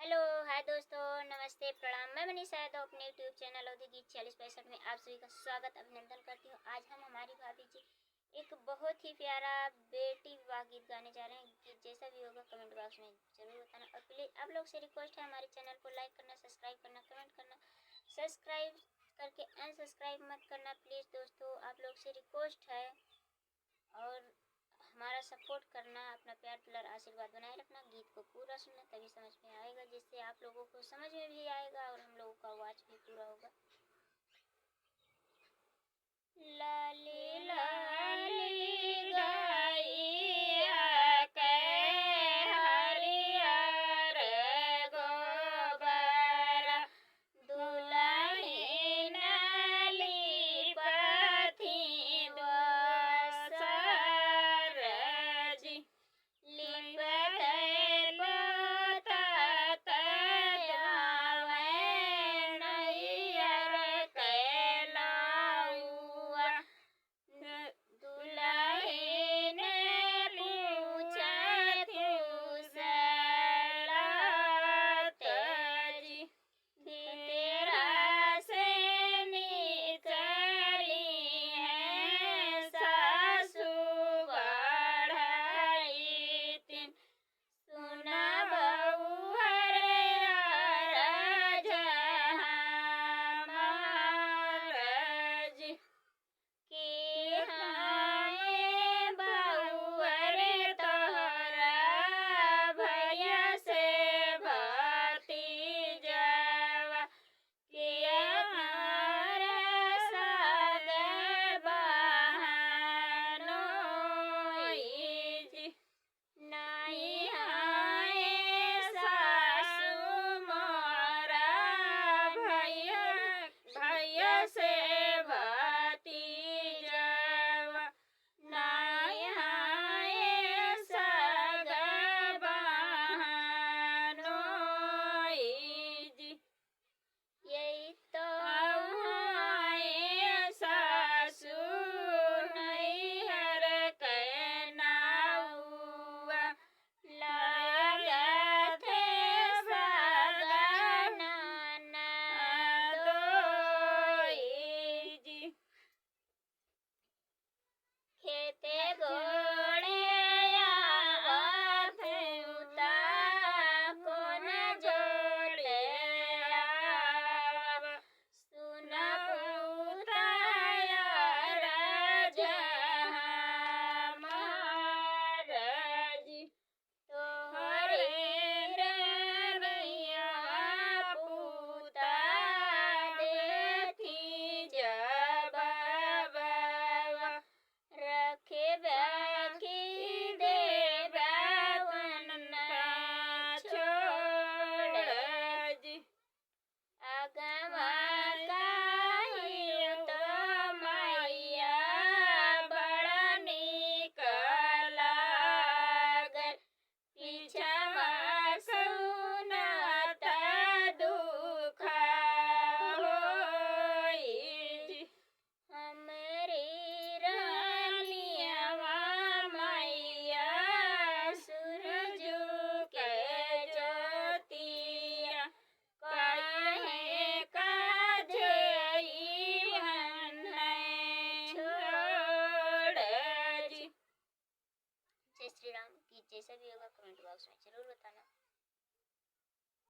Hello, हाय दोस्तों, नमस्ते, प्रणाम। मैं मनीषा यादव अपने यूट्यूब चैनल अवधि गीत 4665 में आप सभी का स्वागत अभिनंदन करती हूँ। आज हम हमारी भाभी जी एक बहुत ही प्यारा बेटी विवाह गीत गाने जा रहे हैं। गीत जैसा भी होगा कमेंट बॉक्स में जरूर बताना। और प्लीज़ आप लोग से रिक्वेस्ट है हमारे चैनल को लाइक करना, सब्सक्राइब करना, कमेंट करना, सब्सक्राइब करके अनसब्सक्राइब मत करना प्लीज़ दोस्तों, आप लोग से रिक्वेस्ट है। और हमारा सपोर्ट करना, अपना प्यार दुलार आशीर्वाद बनाए रखना। गीत को पूरा सुनना तभी समझ में आएगा, जिससे आप लोगों को समझ में भी आएगा और हम लोगों का वॉच भी पूरा होगा। लाली ला